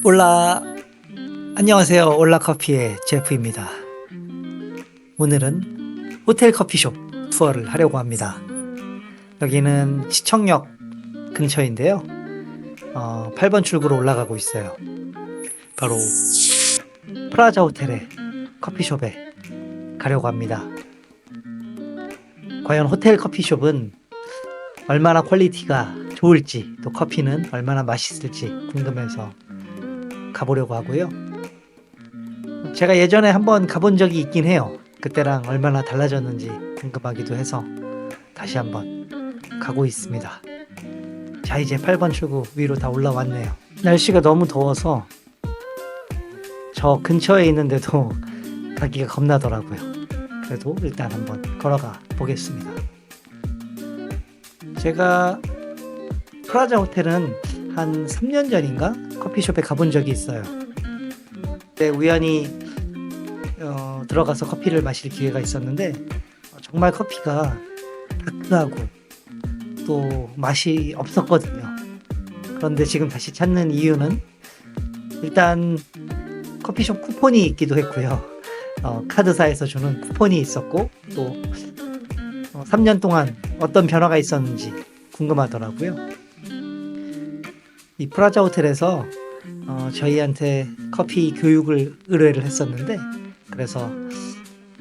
올라 안녕하세요. 올라커피의 제프입니다. 오늘은 호텔 커피숍 투어를 하려고 합니다. 여기는 시청역 근처인데요. 8번 출구로 올라가고 있어요. 바로 프라자 호텔의 커피숍에 가려고 합니다. 과연 호텔 커피숍은 얼마나 퀄리티가 좋을지, 또 커피는 얼마나 맛있을지 궁금해서 가보려고 하고요. 제가 예전에 한번 가본 적이 있긴 해요. 그때랑 얼마나 달라졌는지 궁금하기도 해서 다시 한번 가고 있습니다. 자, 이제 8번 출구 위로 다 올라왔네요. 날씨가 너무 더워서 저 근처에 있는데도 가기가 겁나더라고요. 그래도 일단 한번 걸어가 보겠습니다. 제가 프라자 호텔은 한 3년 전인가 커피숍에 가본 적이 있어요. 그때 우연히 들어가서 커피를 마실 기회가 있었는데 정말 커피가 다크하고 또 맛이 없었거든요. 그런데 지금 다시 찾는 이유는 일단 커피숍 쿠폰이 있기도 했고요. 카드사에서 주는 쿠폰이 있었고 또 3년 동안 어떤 변화가 있었는지 궁금하더라고요. 이 프라자 호텔에서 저희한테 커피 교육을 의뢰를 했었는데, 그래서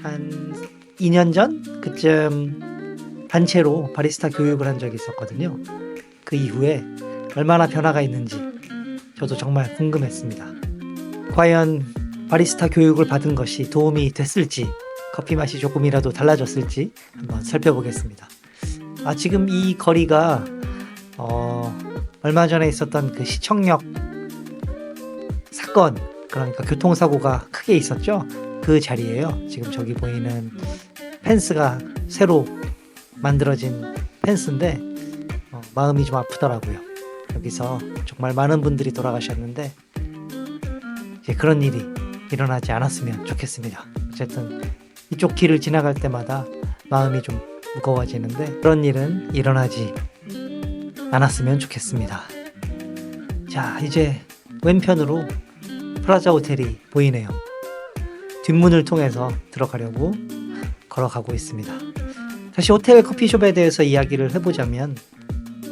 한 2년 전 그쯤 단체로 바리스타 교육을 한 적이 있었거든요. 그 이후에 얼마나 변화가 있는지 저도 정말 궁금했습니다. 과연 바리스타 교육을 받은 것이 도움이 됐을지, 커피 맛이 조금이라도 달라졌을지 한번 살펴보겠습니다. 지금 이 거리가 얼마 전에 있었던 그 시청역 사건, 그러니까 교통사고가 크게 있었죠. 그 자리예요. 지금 저기 보이는 펜스가 새로 만들어진 펜스인데 마음이 좀 아프더라고요. 여기서 정말 많은 분들이 돌아가셨는데 이제 그런 일이 일어나지 않았으면 좋겠습니다. 어쨌든 이쪽 길을 지나갈 때마다 마음이 좀 무거워지는데 그런 일은 일어나지 않았으면 좋겠습니다. 자, 이제 왼편으로 프라자 호텔이 보이네요. 뒷문을 통해서 들어가려고 걸어가고 있습니다. 다시 호텔 커피숍에 대해서 이야기를 해보자면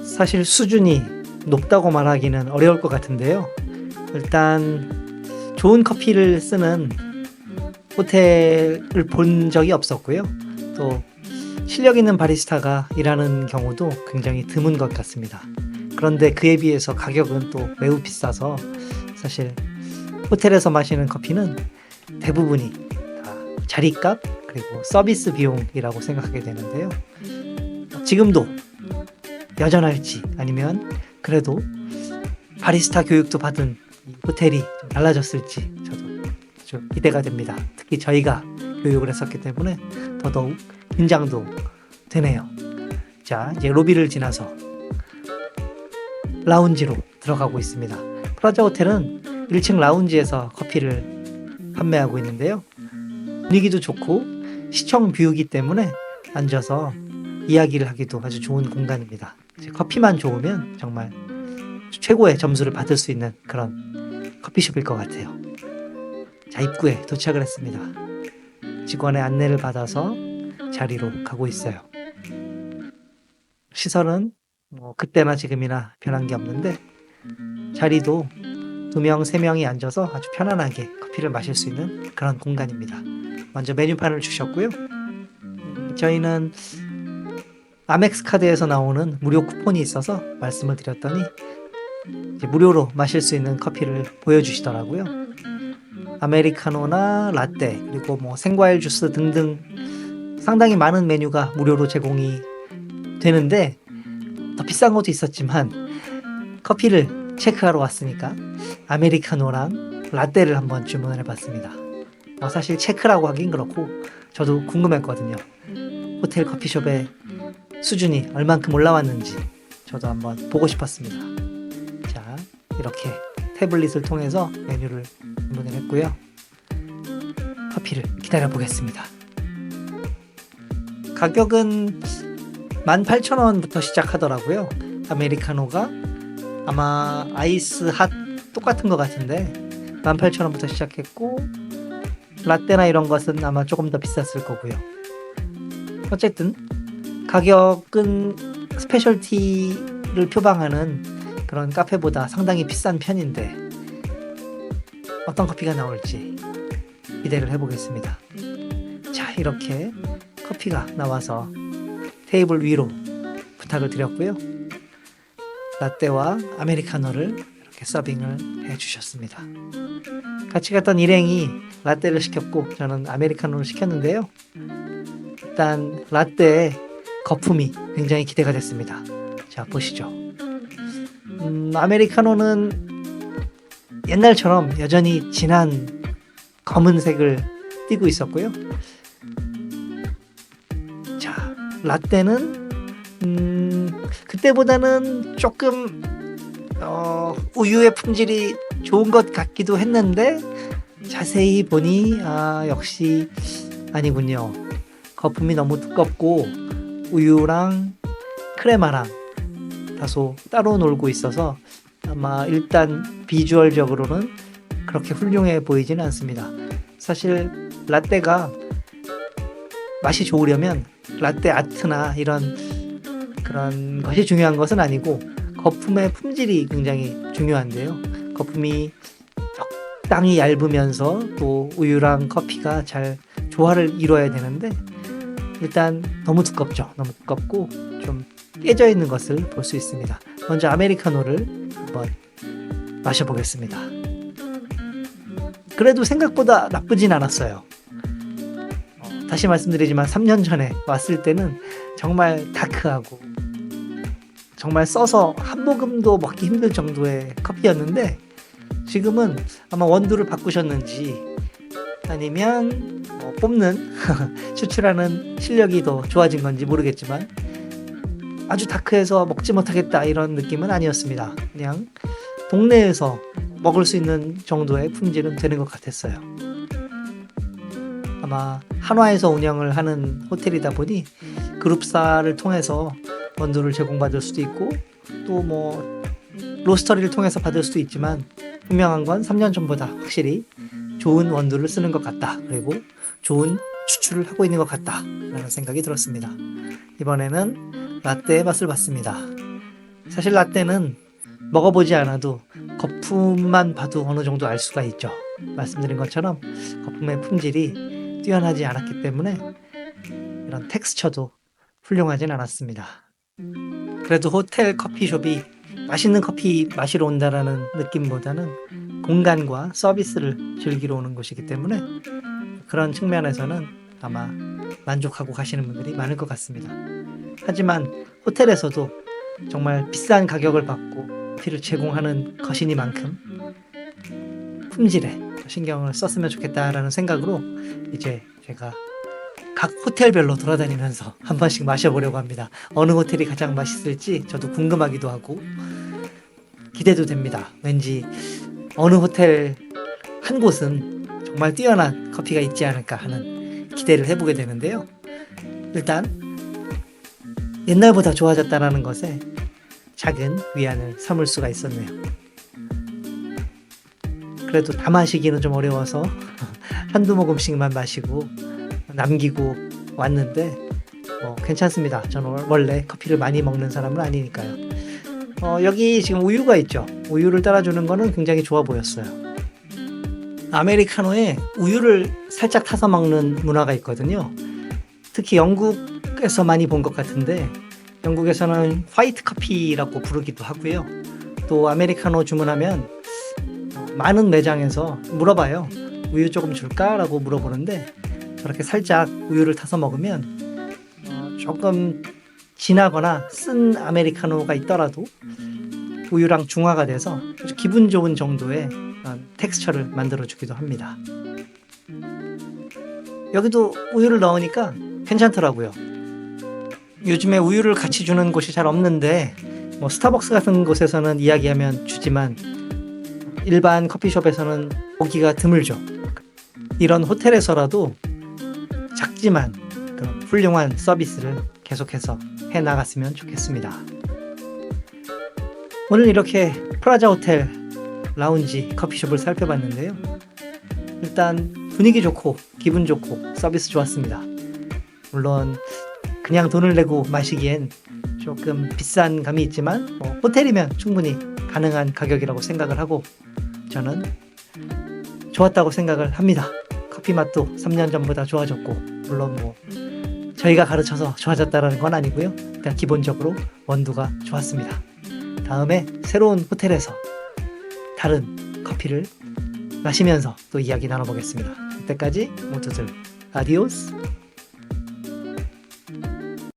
사실 수준이 높다고 말하기는 어려울 것 같은데요. 일단 좋은 커피를 쓰는 호텔을 본 적이 없었고요. 또 실력 있는 바리스타가 일하는 경우도 굉장히 드문 것 같습니다. 그런데 그에 비해서 가격은 또 매우 비싸서 사실 호텔에서 마시는 커피는 대부분이 다 자리값 그리고 서비스 비용이라고 생각하게 되는데요. 지금도 여전할지 아니면 그래도 바리스타 교육도 받은 호텔이 좀 달라졌을지 저도 좀 기대가 됩니다. 특히 저희가 교육을 했었기 때문에 더더욱 긴장도 되네요. 자, 이제 로비를 지나서 라운지로 들어가고 있습니다. 프라자 호텔은 1층 라운지에서 커피를 판매하고 있는데요. 분위기도 좋고 시청 뷰이기 때문에 앉아서 이야기를 하기도 아주 좋은 공간입니다. 커피만 좋으면 정말 최고의 점수를 받을 수 있는 그런 커피숍일 것 같아요. 자, 입구에 도착을 했습니다. 직원의 안내를 받아서 자리로 가고 있어요. 시설은 그때나 지금이나 변한 게 없는데 자리도 2명, 3명이 앉아서 아주 편안하게 커피를 마실 수 있는 그런 공간입니다. 먼저 메뉴판을 주셨고요. 저희는 아멕스 카드에서 나오는 무료 쿠폰이 있어서 말씀을 드렸더니 이제 무료로 마실 수 있는 커피를 보여주시더라고요. 아메리카노나 라떼 그리고 생과일 주스 등등 상당히 많은 메뉴가 무료로 제공이 되는데 더 비싼 것도 있었지만 커피를 체크하러 왔으니까 아메리카노랑 라떼를 한번 주문을 해봤습니다. 사실 체크라고 하긴 그렇고 저도 궁금했거든요. 호텔 커피숍의 수준이 얼만큼 올라왔는지 저도 한번 보고 싶었습니다. 자, 이렇게 태블릿을 통해서 메뉴를 주문을 했고요. 커피를 기다려 보겠습니다. 가격은 18,000원부터 시작하더라고요. 아메리카노가 아마 아이스 핫 똑같은 것 같은데 18,000원부터 시작했고 라떼나 이런 것은 아마 조금 더 비쌌을 거고요. 어쨌든 가격은 스페셜티를 표방하는 그런 카페보다 상당히 비싼 편인데 어떤 커피가 나올지 기대를 해보겠습니다. 자, 이렇게 커피가 나와서 테이블 위로 부탁을 드렸고요. 라떼와 아메리카노를 이렇게 서빙을 해주셨습니다. 같이 갔던 일행이 라떼를 시켰고 저는 아메리카노를 시켰는데요. 일단 라떼의 거품이 굉장히 기대가 됐습니다. 자, 보시죠. 아메리카노는 옛날처럼 여전히 진한 검은색을 띠고 있었고요. 자, 라떼는 그때보다는 조금 우유의 품질이 좋은 것 같기도 했는데 자세히 보니 역시 아니군요. 거품이 너무 두껍고 우유랑 크레마랑 다소 따로 놀고 있어서 아마 일단 비주얼적으로는 그렇게 훌륭해 보이지는 않습니다. 사실 라떼가 맛이 좋으려면 라떼 아트나 이런 그런 것이 중요한 것은 아니고 거품의 품질이 굉장히 중요한데요. 거품이 적당히 얇으면서 또 우유랑 커피가 잘 조화를 이뤄야 되는데 일단 너무 두껍죠. 너무 두껍고 좀 깨져 있는 것을 볼 수 있습니다. 먼저 아메리카노를 한번 마셔보겠습니다. 그래도 생각보다 나쁘진 않았어요. 다시 말씀드리지만 3년 전에 왔을 때는 정말 다크하고 정말 써서 한 모금도 먹기 힘들 정도의 커피였는데 지금은 아마 원두를 바꾸셨는지 아니면 뽑는 추출하는 실력이 더 좋아진 건지 모르겠지만 아주 다크해서 먹지 못하겠다 이런 느낌은 아니었습니다. 그냥 동네에서 먹을 수 있는 정도의 품질은 되는 것 같았어요. 아마 한화에서 운영을 하는 호텔이다 보니 그룹사를 통해서 원두를 제공받을 수도 있고 또 뭐 로스터리를 통해서 받을 수도 있지만 분명한 건 3년 전보다 확실히 좋은 원두를 쓰는 것 같다. 그리고 좋은 추출을 하고 있는 것 같다 라는 생각이 들었습니다. 이번에는 라떼의 맛을 봤습니다. 사실 라떼는 먹어보지 않아도 거품만 봐도 어느 정도 알 수가 있죠. 말씀드린 것처럼 거품의 품질이 뛰어나지 않았기 때문에 이런 텍스처도 훌륭하진 않았습니다. 그래도 호텔 커피숍이 맛있는 커피 마시러 온다라는 느낌보다는 공간과 서비스를 즐기러 오는 곳이기 때문에 그런 측면에서는 아마 만족하고 가시는 분들이 많을 것 같습니다. 하지만 호텔에서도 정말 비싼 가격을 받고 커피를 제공하는 것이니만큼 품질에 신경을 썼으면 좋겠다라는 생각으로 이제 제가 각 호텔별로 돌아다니면서 한 번씩 마셔보려고 합니다. 어느 호텔이 가장 맛있을지 저도 궁금하기도 하고 기대도 됩니다. 왠지 어느 호텔 한 곳은 정말 뛰어난 커피가 있지 않을까 하는 기대를 해보게 되는데요. 일단 옛날보다 좋아졌다는 것에 작은 위안을 삼을 수가 있었네요. 그래도 다 마시기는 좀 어려워서 한두 모금씩만 마시고 남기고 왔는데 괜찮습니다. 저는 원래 커피를 많이 먹는 사람은 아니니까요. 여기 지금 우유가 있죠. 우유를 따라주는 거는 굉장히 좋아 보였어요. 아메리카노에 우유를 살짝 타서 먹는 문화가 있거든요. 특히 영국에서 많이 본 것 같은데 영국에서는 화이트 커피라고 부르기도 하고요. 또 아메리카노 주문하면 많은 매장에서 물어봐요. 우유 조금 줄까? 라고 물어보는데 저렇게 살짝 우유를 타서 먹으면 조금 진하거나 쓴 아메리카노가 있더라도 우유랑 중화가 돼서 아주 기분 좋은 정도의 텍스처를 만들어주기도 합니다. 여기도 우유를 넣으니까 괜찮더라고요. 요즘에 우유를 같이 주는 곳이 잘 없는데 뭐 스타벅스 같은 곳에서는 이야기하면 주지만 일반 커피숍에서는 보기가 드물죠. 이런 호텔에서라도 작지만 그런 훌륭한 서비스를 계속해서 해나갔으면 좋겠습니다. 오늘 이렇게 프라자 호텔 라운지, 커피숍을 살펴봤는데요. 일단 분위기 좋고 기분 좋고 서비스 좋았습니다. 물론 그냥 돈을 내고 마시기엔 조금 비싼 감이 있지만 호텔이면 충분히 가능한 가격이라고 생각을 하고 저는 좋았다고 생각을 합니다. 커피 맛도 3년 전보다 좋아졌고, 물론 저희가 가르쳐서 좋아졌다는 건 아니고요. 그냥 기본적으로 원두가 좋았습니다. 다음에 새로운 호텔에서 다른 커피를 마시면서 또 이야기 나눠보겠습니다. 그때까지 모두들 아디오스.